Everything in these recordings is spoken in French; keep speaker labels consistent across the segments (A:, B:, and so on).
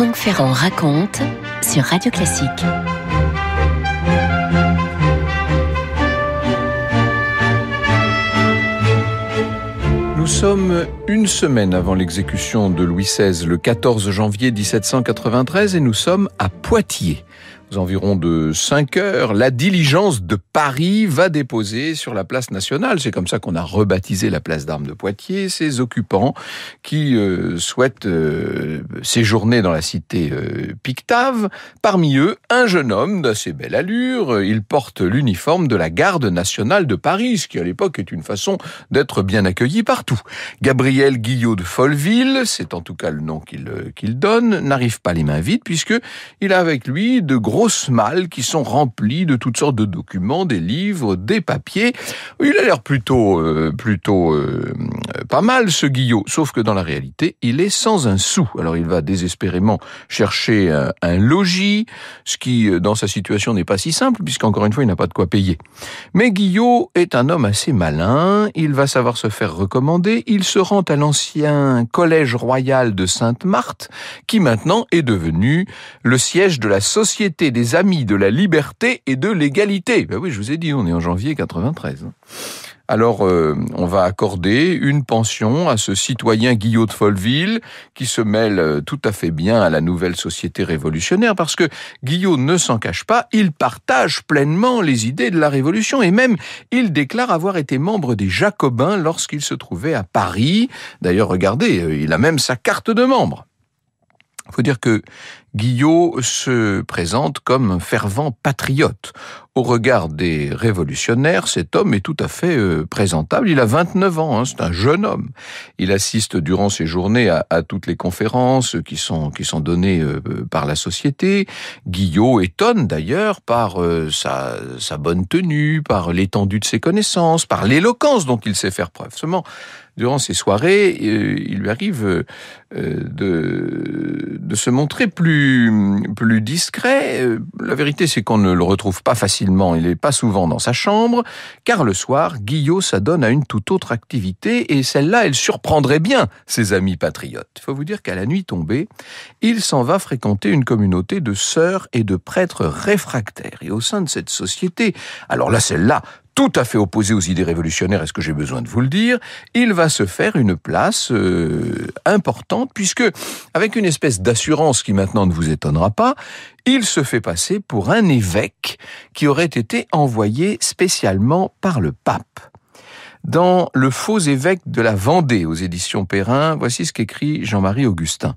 A: Franck Ferrand raconte sur Radio Classique.
B: Nous sommes une semaine avant l'exécution de Louis XVI, le 14 janvier 1793, et nous sommes à Poitiers. Aux environs de 5 heures, la diligence de Paris va déposer sur la place nationale, c'est comme ça qu'on a rebaptisé la place d'Armes de Poitiers, ses occupants qui souhaitent séjourner dans la cité Pictave. Parmi eux, un jeune homme d'assez belle allure, il porte l'uniforme de la garde nationale de Paris, ce qui à l'époque est une façon d'être bien accueilli partout. Gabriel Guillot de Folleville, c'est en tout cas le nom qu'il donne, n'arrive pas les mains vides puisque il a avec lui de grosses malles qui sont remplies de toutes sortes de documents, des livres, des papiers. Il a l'air plutôt pas mal ce Guillot, sauf que dans la réalité, il est sans un sou. Alors il va désespérément chercher un logis, ce qui dans sa situation n'est pas si simple puisqu'encore une fois il n'a pas de quoi payer. Mais Guillot est un homme assez malin, il va savoir se faire recommander, il se rend à l'ancien collège royal de Sainte-Marthe qui maintenant est devenu le siège de la Société des Amis de la Liberté et de l'Égalité. Ben oui, je vous ai dit, on est en janvier 93. Alors, on va accorder une pension à ce citoyen Guillot de Folleville qui se mêle tout à fait bien à la nouvelle société révolutionnaire parce que Guillot ne s'en cache pas, il partage pleinement les idées de la Révolution et même il déclare avoir été membre des Jacobins lorsqu'il se trouvait à Paris. D'ailleurs, regardez, il a même sa carte de membre. Il faut dire que Guillot se présente comme un fervent patriote. Au regard des révolutionnaires, cet homme est tout à fait présentable. Il a 29 ans, c'est un jeune homme. Il assiste durant ses journées à toutes les conférences qui sont données par la société. Guillot étonne d'ailleurs par sa bonne tenue, par l'étendue de ses connaissances, par l'éloquence dont il sait faire preuve. Seulement, durant ces soirées, il lui arrive de se montrer plus discret. La vérité, c'est qu'on ne le retrouve pas facilement. Il n'est pas souvent dans sa chambre, car le soir, Guillot s'adonne à une toute autre activité, et celle-là, elle surprendrait bien ses amis patriotes. Il faut vous dire qu'à la nuit tombée, il s'en va fréquenter une communauté de sœurs et de prêtres réfractaires. Et au sein de cette société, alors là, celle-là, tout à fait opposé aux idées révolutionnaires, est-ce que j'ai besoin de vous le dire, il va se faire une place importante, puisque, avec une espèce d'assurance qui maintenant ne vous étonnera pas, il se fait passer pour un évêque qui aurait été envoyé spécialement par le pape. Dans Le faux évêque de la Vendée, aux éditions Perrin, voici ce qu'écrit Jean-Marie Augustin.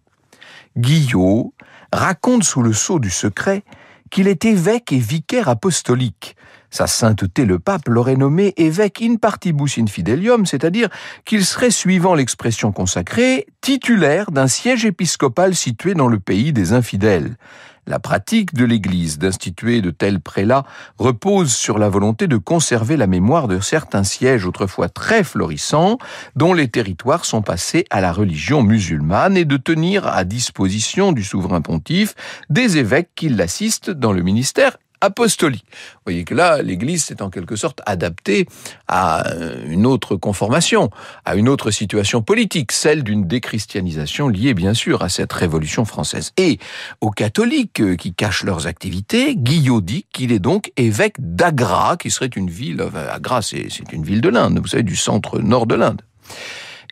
B: Guillot raconte sous le sceau du secret qu'il est évêque et vicaire apostolique. Sa sainteté le pape l'aurait nommé évêque in partibus infidelium, c'est-à-dire qu'il serait, suivant l'expression consacrée, titulaire d'un siège épiscopal situé dans le pays des infidèles. La pratique de l'Église d'instituer de tels prélats repose sur la volonté de conserver la mémoire de certains sièges autrefois très florissants, dont les territoires sont passés à la religion musulmane, et de tenir à disposition du souverain pontife des évêques qui l'assistent dans le ministère apostolique. Vous voyez que là, l'Église s'est en quelque sorte adaptée à une autre conformation, à une autre situation politique, celle d'une déchristianisation liée bien sûr à cette Révolution française. Et aux catholiques qui cachent leurs activités, Guillot dit qu'il est donc évêque d'Agra, qui serait une ville, Agra c'est une ville de l'Inde, vous savez, du centre-nord de l'Inde.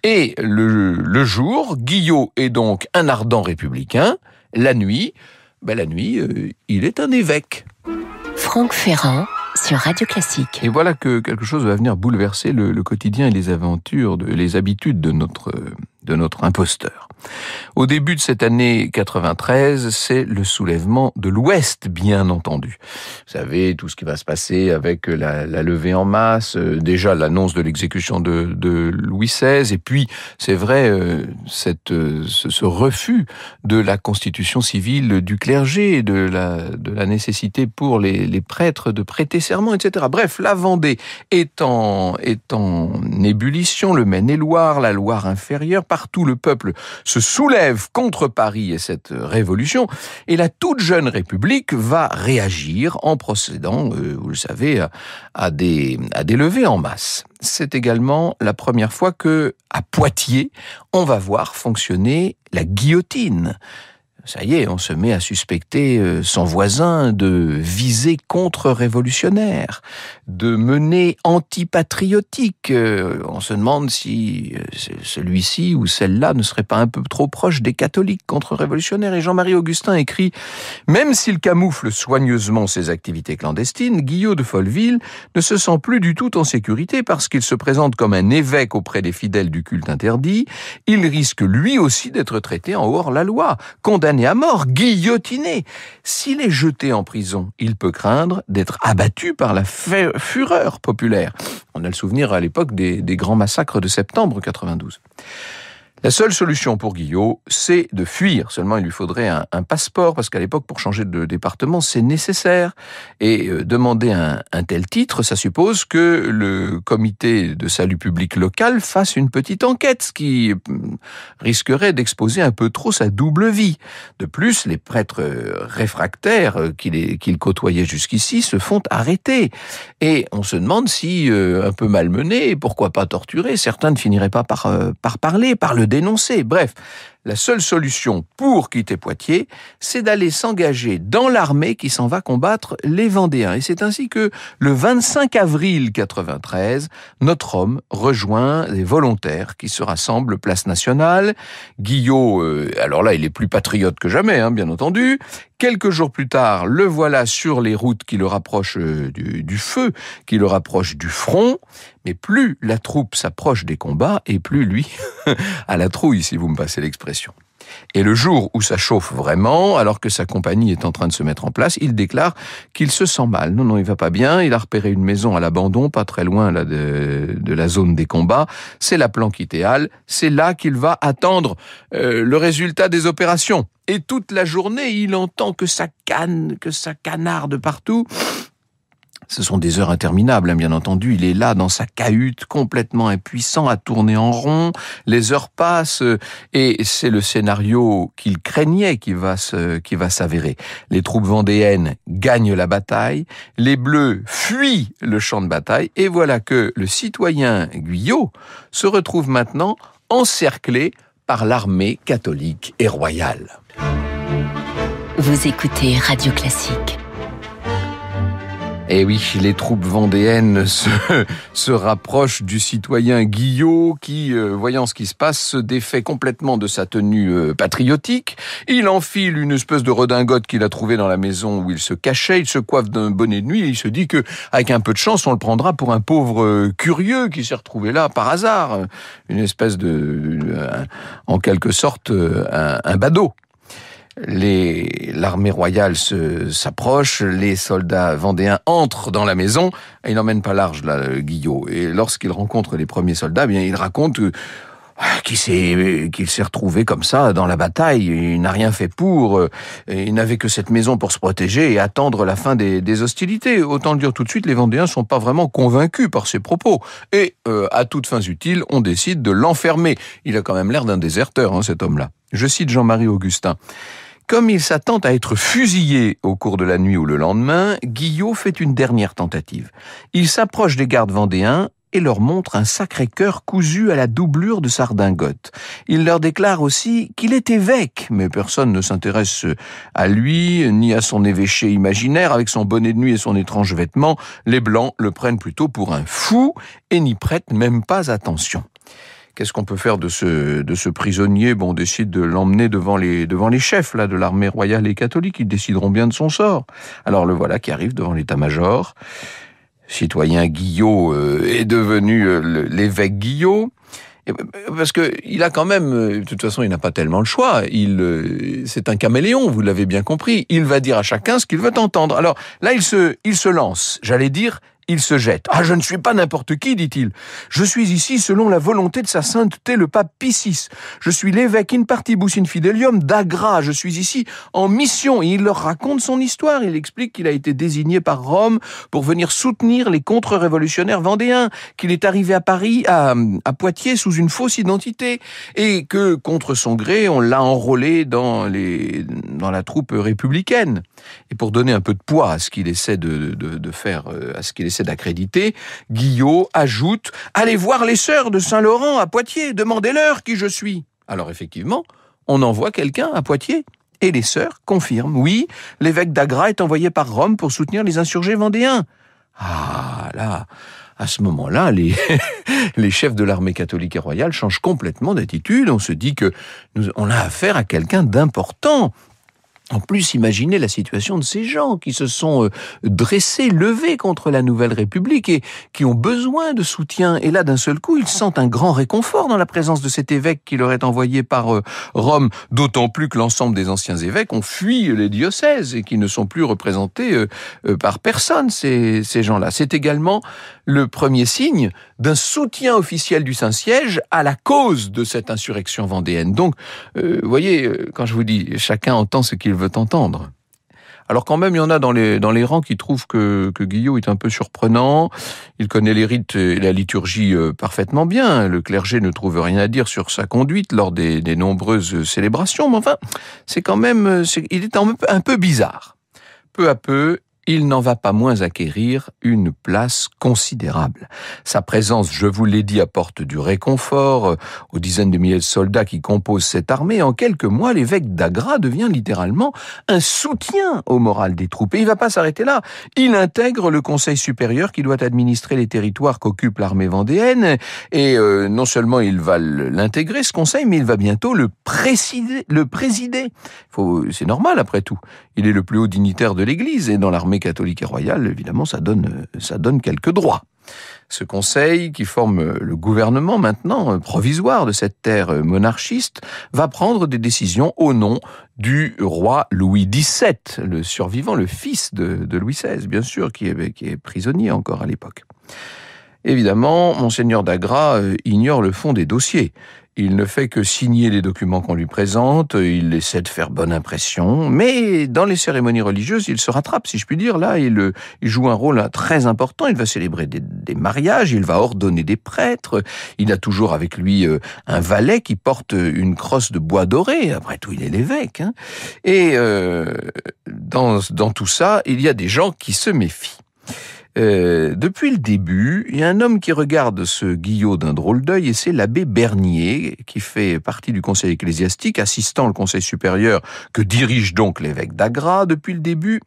B: Et le jour, Guillot est donc un ardent républicain, la nuit, il est un évêque.
A: Franck Ferrand sur Radio Classique.
B: Et voilà que quelque chose va venir bouleverser le quotidien et les aventures, les habitudes de notre imposteur. Au début de cette année 93, c'est le soulèvement de l'Ouest, bien entendu. Vous savez, tout ce qui va se passer avec la levée en masse, déjà l'annonce de l'exécution de Louis XVI, et puis, c'est vrai, ce refus de la constitution civile du clergé, de la nécessité pour les prêtres de prêter serment, etc. Bref, la Vendée est en ébullition, le Maine-et-Loire, la Loire inférieure, partout le peuple se soulève contre Paris et cette révolution, et la toute jeune République va réagir en procédant, vous le savez, à des levées en masse. C'est également la première fois que, à Poitiers, on va voir fonctionner la guillotine. Ça y est, on se met à suspecter son voisin de visée contre-révolutionnaire, de menées antipatriotiques. On se demande si celui-ci ou celle-là ne serait pas un peu trop proche des catholiques contre-révolutionnaires. Et Jean-Marie Augustin écrit « Même s'il camoufle soigneusement ses activités clandestines, Guillot de Folleville ne se sent plus du tout en sécurité parce qu'il se présente comme un évêque auprès des fidèles du culte interdit. Il risque lui aussi d'être traité en hors-la-loi, condamné à mort, guillotiné. S'il est jeté en prison, il peut craindre d'être abattu par la fureur populaire. » On a le souvenir à l'époque des grands massacres de septembre 92. La seule solution pour Guillot, c'est de fuir. Seulement, il lui faudrait un passeport, parce qu'à l'époque, pour changer de département, c'est nécessaire. Et demander un tel titre, ça suppose que le comité de salut public local fasse une petite enquête, ce qui risquerait d'exposer un peu trop sa double vie. De plus, les prêtres réfractaires qu'il côtoyait jusqu'ici se font arrêter. Et on se demande si, un peu malmenés, pourquoi pas torturés, certains ne finiraient pas par parler, par le dénoncer. Bref, la seule solution pour quitter Poitiers, c'est d'aller s'engager dans l'armée qui s'en va combattre les Vendéens. Et c'est ainsi que, le 25 avril 93, notre homme rejoint les volontaires qui se rassemblent place Nationale. Guillot, alors là, il est plus patriote que jamais, bien entendu. Quelques jours plus tard, le voilà sur les routes qui le rapprochent du feu, qui le rapprochent du front. Mais plus la troupe s'approche des combats, et plus lui a la trouille, si vous me passez l'expression. Et le jour où ça chauffe vraiment, alors que sa compagnie est en train de se mettre en place, il déclare qu'il se sent mal. Non, il va pas bien. Il a repéré une maison à l'abandon, pas très loin là de la zone des combats. C'est la planque idéale. C'est là qu'il va attendre le résultat des opérations. Et toute la journée, il entend que ça canarde partout. Ce sont des heures interminables, bien entendu. Il est là, dans sa cahute, complètement impuissant, à tourner en rond. Les heures passent, et c'est le scénario qu'il craignait qui va s'avérer. Les troupes vendéennes gagnent la bataille, les Bleus fuient le champ de bataille, et voilà que le citoyen Guillot se retrouve maintenant encerclé par l'armée catholique et royale.
A: Vous écoutez Radio Classique.
B: Et oui, les troupes vendéennes se rapprochent du citoyen Guillot qui, voyant ce qui se passe, se défait complètement de sa tenue patriotique. Il enfile une espèce de redingote qu'il a trouvée dans la maison où il se cachait. Il se coiffe d'un bonnet de nuit et il se dit que, avec un peu de chance, on le prendra pour un pauvre curieux qui s'est retrouvé là par hasard. Une espèce en quelque sorte, un badaud. L'armée royale s'approche, les soldats vendéens entrent dans la maison, et il n'emmène pas large là, Guillot. Et lorsqu'il rencontre les premiers soldats, il raconte qu'il s'est retrouvé comme ça dans la bataille. Il n'a rien fait pour, il n'avait que cette maison pour se protéger et attendre la fin des hostilités. Autant le dire tout de suite, les Vendéens sont pas vraiment convaincus par ses propos. Et à toutes fins utiles, on décide de l'enfermer. Il a quand même l'air d'un déserteur, cet homme-là. Je cite Jean-Marie Augustin. Comme il s'attend à être fusillé au cours de la nuit ou le lendemain, Guillot fait une dernière tentative. Il s'approche des gardes vendéens et leur montre un Sacré-Cœur cousu à la doublure de sa redingote. Il leur déclare aussi qu'il est évêque, mais personne ne s'intéresse à lui, ni à son évêché imaginaire. Avec son bonnet de nuit et son étrange vêtement, les Blancs le prennent plutôt pour un fou et n'y prêtent même pas attention. Qu'est-ce qu'on peut faire de ce prisonnier ? On décide de l'emmener devant les chefs là de l'armée royale et catholique. Ils décideront bien de son sort. Alors le voilà qui arrive devant l'état-major. Citoyen Guillot est devenu l'évêque Guillot. Parce que il a quand même, de toute façon, il n'a pas tellement le choix. C'est un caméléon, vous l'avez bien compris. Il va dire à chacun ce qu'il veut entendre. Alors là, il se lance. J'allais dire. Il se jette. « Ah, je ne suis pas n'importe qui, dit-il. Je suis ici selon la volonté de sa sainteté, le pape Pie VI. Je suis l'évêque in partibus infidelium d'Agra. Je suis ici en mission. » Et il leur raconte son histoire. Il explique qu'il a été désigné par Rome pour venir soutenir les contre-révolutionnaires vendéens, qu'il est arrivé à Paris, à Poitiers, sous une fausse identité, et que, contre son gré, on l'a enrôlé dans la troupe républicaine. Et pour donner un peu de poids à ce qu'il essaie de faire, à ce qu'il essaie d'accréditer, Guillot ajoute « Allez voir les sœurs de Saint-Laurent à Poitiers, demandez-leur qui je suis ». Alors effectivement, on envoie quelqu'un à Poitiers Et les sœurs confirment, oui, l'évêque d'Agra est envoyé par Rome pour soutenir les insurgés vendéens. Ah là, à ce moment-là, les chefs de l'armée catholique et royale changent complètement d'attitude. On se dit que on a affaire à quelqu'un d'important. En plus, imaginez la situation de ces gens qui se sont dressés, levés contre la Nouvelle République et qui ont besoin de soutien. Et là, d'un seul coup, ils sentent un grand réconfort dans la présence de cet évêque qui leur est envoyé par Rome, d'autant plus que l'ensemble des anciens évêques ont fui les diocèses et qui ne sont plus représentés par personne, ces gens-là. C'est également le premier signe d'un soutien officiel du Saint-Siège à la cause de cette insurrection vendéenne. Donc, vous voyez, quand je vous dis, chacun entend ce qu'il veut entendre. Alors quand même, il y en a dans les rangs qui trouvent que Guillot est un peu surprenant. Il connaît les rites et la liturgie parfaitement bien. Le clergé ne trouve rien à dire sur sa conduite lors des nombreuses célébrations. Mais enfin, c'est quand même, il est un peu bizarre. Peu à peu, il n'en va pas moins acquérir une place considérable. Sa présence, je vous l'ai dit, apporte du réconfort aux dizaines de milliers de soldats qui composent cette armée. En quelques mois, l'évêque d'Agra devient littéralement un soutien au moral des troupes. Et il ne va pas s'arrêter là. Il intègre le conseil supérieur qui doit administrer les territoires qu'occupe l'armée vendéenne. Et non seulement il va l'intégrer, ce conseil, mais il va bientôt le présider. C'est normal, après tout. Il est le plus haut dignitaire de l'Église et dans l'armée catholique et royale, évidemment, ça donne quelques droits. Ce conseil, qui forme le gouvernement maintenant provisoire de cette terre monarchiste, va prendre des décisions au nom du roi Louis XVII, le survivant, le fils de Louis XVI, bien sûr, qui est prisonnier encore à l'époque. Évidemment, Monseigneur d'Agra ignore le fond des dossiers. Il ne fait que signer les documents qu'on lui présente, il essaie de faire bonne impression, mais dans les cérémonies religieuses, il se rattrape, si je puis dire. Là, il joue un rôle très important, il va célébrer des mariages, il va ordonner des prêtres, il a toujours avec lui un valet qui porte une crosse de bois doré, après tout, il est l'évêque. Hein. Et dans tout ça, il y a des gens qui se méfient. Depuis le début, il y a un homme qui regarde ce Guillot d'un drôle d'œil et c'est l'abbé Bernier, qui fait partie du conseil ecclésiastique, assistant le conseil supérieur que dirige donc l'évêque d'Agra depuis le début.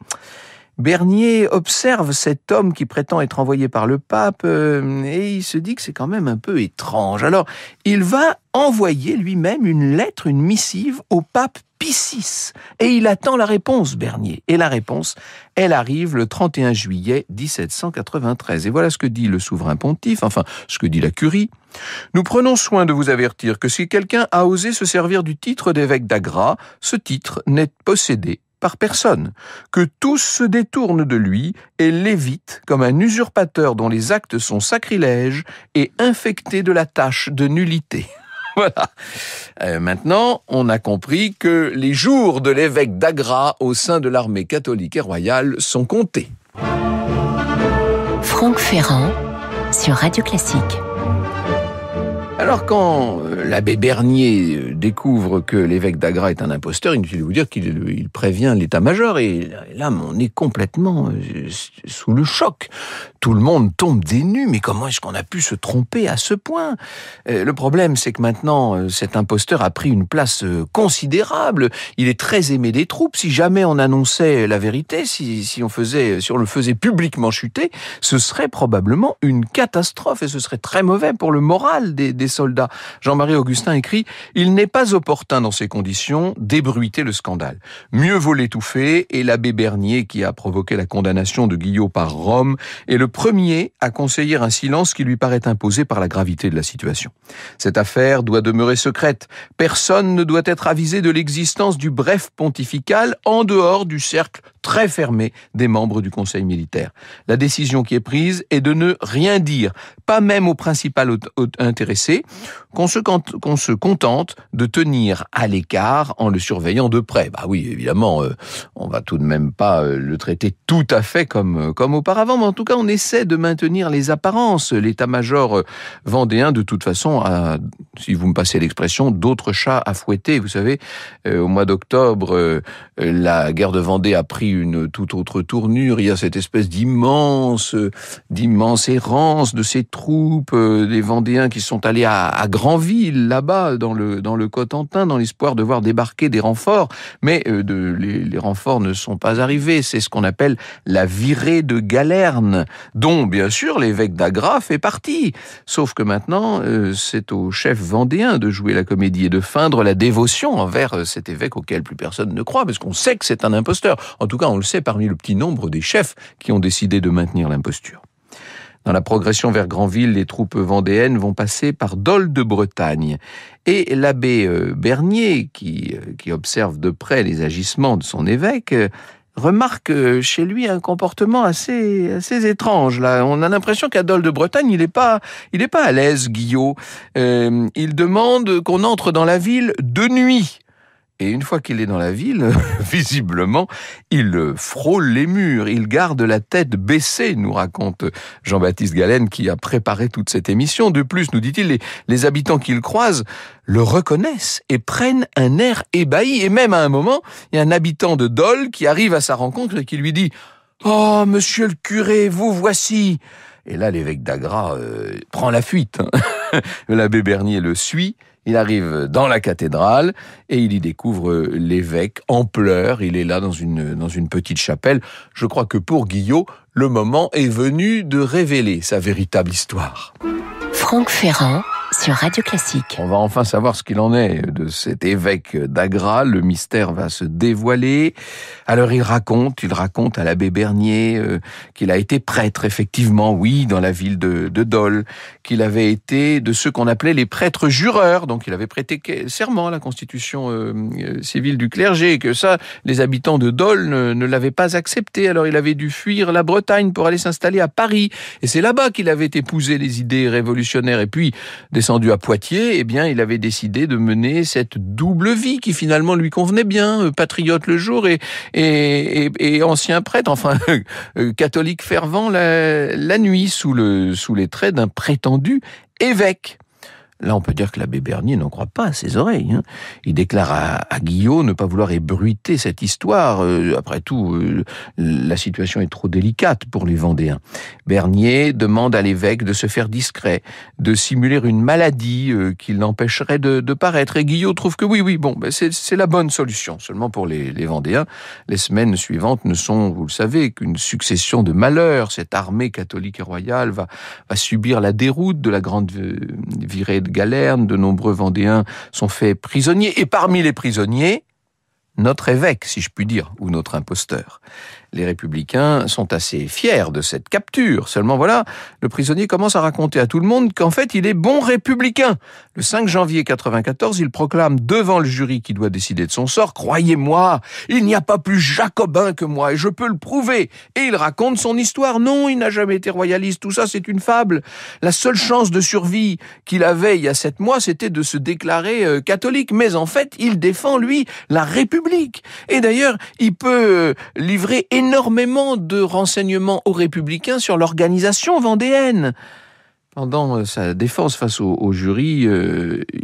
B: Bernier observe cet homme qui prétend être envoyé par le pape et il se dit que c'est quand même un peu étrange. Alors, il va envoyer lui-même une lettre, une missive au pape Pie VI. Et il attend la réponse, Bernier. Et la réponse, elle arrive le 31 juillet 1793. Et voilà ce que dit le souverain pontife, enfin, ce que dit la curie. « Nous prenons soin de vous avertir que si quelqu'un a osé se servir du titre d'évêque d'Agra, ce titre n'est possédé par personne, que tous se détournent de lui et l'évitent comme un usurpateur dont les actes sont sacrilèges et infectés de la tache de nullité. » Voilà. Maintenant, on a compris que les jours de l'évêque d'Agra au sein de l'armée catholique et royale sont comptés.
A: Franck Ferrand sur Radio Classique.
B: Alors quand l'abbé Bernier découvre que l'évêque d'Agra est un imposteur, inutile de vous dire qu'il prévient l'état-major et là on est complètement sous le choc. Tout le monde tombe des nues, mais comment est-ce qu'on a pu se tromper à ce point ? Le problème, c'est que maintenant, cet imposteur a pris une place considérable. Il est très aimé des troupes. Si jamais on annonçait la vérité, si on le faisait publiquement chuter, ce serait probablement une catastrophe et ce serait très mauvais pour le moral des soldats. Jean-Marie Augustin écrit « Il n'est pas opportun dans ces conditions d'ébruiter le scandale. Mieux vaut l'étouffer et l'abbé Bernier, qui a provoqué la condamnation de Guillot par Rome, est le premier à conseiller un silence qui lui paraît imposé par la gravité de la situation. Cette affaire doit demeurer secrète. Personne ne doit être avisé de l'existence du bref pontifical en dehors du cercle très fermé des membres du conseil militaire. La décision qui est prise est de ne rien dire, pas même au principal intéressé, qu'on se contente de tenir à l'écart en le surveillant de près. Bah oui, évidemment, on va tout de même pas le traiter tout à fait comme auparavant, mais en tout cas, on essaie de maintenir les apparences. L'état-major vendéen, de toute façon, a, si vous me passez l'expression, d'autres chats à fouetter. Vous savez, au mois d'octobre, la guerre de Vendée a pris une toute autre tournure. Il y a cette espèce d'immense errance de ces troupes, des Vendéens qui sont allés aller à Granville, là-bas, dans le Cotentin, dans l'espoir de voir débarquer des renforts. Mais les renforts ne sont pas arrivés. C'est ce qu'on appelle la virée de Galerne, dont, bien sûr, l'évêque d'Agra fait partie. Sauf que maintenant, c'est au chef vendéen de jouer la comédie et de feindre la dévotion envers cet évêque auquel plus personne ne croit, parce qu'on sait que c'est un imposteur. En tout cas, on le sait parmi le petit nombre des chefs qui ont décidé de maintenir l'imposture. Dans la progression vers Granville, les troupes vendéennes vont passer par Dol de Bretagne. Et l'abbé Bernier, qui observe de près les agissements de son évêque, remarque chez lui un comportement assez étrange. Là, on a l'impression qu'à Dol de Bretagne, il est pas à l'aise, Guillot. Il demande qu'on entre dans la ville de nuit. Et une fois qu'il est dans la ville, visiblement, il frôle les murs, il garde la tête baissée, nous raconte Jean-Baptiste Galen qui a préparé toute cette émission. De plus, nous dit-il, les habitants qu'il croise le reconnaissent et prennent un air ébahi. Et même à un moment, il y a un habitant de Dol qui arrive à sa rencontre et qui lui dit « Oh, monsieur le curé, vous voici !» Et là, l'évêque d'Agra prend la fuite. L'abbé Bernier le suit. Il arrive dans la cathédrale et il y découvre l'évêque en pleurs. Il est là dans une petite chapelle. Je crois que pour Guillot, le moment est venu de révéler sa véritable histoire.
A: Franck Ferrand sur Radio Classique.
B: On va enfin savoir ce qu'il en est de cet évêque d'Agra. Le mystère va se dévoiler. Alors il raconte à l'abbé Bernier qu'il a été prêtre, effectivement, oui, dans la ville de Dol, qu'il avait été de ceux qu'on appelait les prêtres jureurs, donc il avait prêté serment à la constitution civile du clergé, et que ça, les habitants de Dol ne l'avaient pas accepté. Alors il avait dû fuir la Bretagne pour aller s'installer à Paris, et c'est là-bas qu'il avait épousé les idées révolutionnaires, et puis descendu à Poitiers, eh bien, il avait décidé de mener cette double vie qui finalement lui convenait bien, patriote le jour et ancien prêtre, enfin catholique fervent la nuit, sous les traits d'un prétendu évêque. Là, on peut dire que l'abbé Bernier n'en croit pas à ses oreilles. Il déclare à Guillot ne pas vouloir ébruiter cette histoire. Après tout, la situation est trop délicate pour les Vendéens. Bernier demande à l'évêque de se faire discret, de simuler une maladie qui l'empêcherait de paraître. Et Guillot trouve que oui, bon, c'est la bonne solution. Seulement pour les Vendéens, les semaines suivantes ne sont, vous le savez, qu'une succession de malheurs. Cette armée catholique et royale va subir la déroute de la grande virée de Galerne. De nombreux Vendéens sont faits prisonniers. Et parmi les prisonniers, notre évêque, si je puis dire, ou notre imposteur. Les républicains sont assez fiers de cette capture. Seulement voilà, le prisonnier commence à raconter à tout le monde qu'en fait, il est bon républicain. Le 5 janvier 94, il proclame devant le jury qui doit décider de son sort, « Croyez-moi, il n'y a pas plus jacobin que moi, et je peux le prouver. » Et il raconte son histoire. Non, il n'a jamais été royaliste, tout ça, c'est une fable. La seule chance de survie qu'il avait il y a 7 mois, c'était de se déclarer catholique. Mais en fait, il défend, lui, la République. Et d'ailleurs, il peut livrer énormément de renseignements aux républicains sur l'organisation vendéenne. Pendant sa défense face au jury,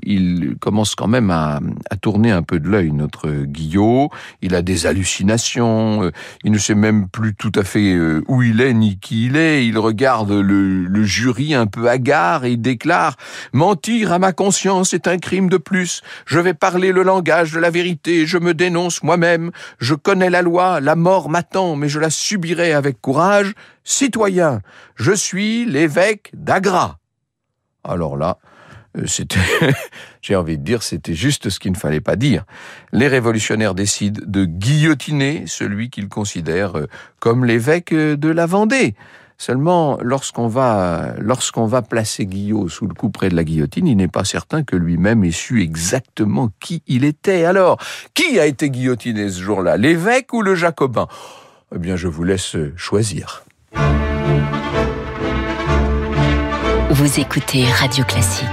B: il commence quand même à tourner un peu de l'œil, notre Guillot. Il a des hallucinations, il ne sait même plus tout à fait où il est ni qui il est. Il regarde le jury un peu hagard et il déclare « Mentir à ma conscience est un crime de plus. Je vais parler le langage de la vérité, je me dénonce moi-même. Je connais la loi, la mort m'attend, mais je la subirai avec courage. Citoyen, je suis l'évêque d'Agra. » Alors là, j'ai envie de dire, c'était juste ce qu'il ne fallait pas dire. Les révolutionnaires décident de guillotiner celui qu'ils considèrent comme l'évêque de la Vendée. Seulement, lorsqu'on va placer Guillot sous le couperet de la guillotine, il n'est pas certain que lui-même ait su exactement qui il était. Alors, qui a été guillotiné ce jour-là, l'évêque ou le jacobin ? Eh bien, je vous laisse choisir.
A: Vous écoutez Radio Classique.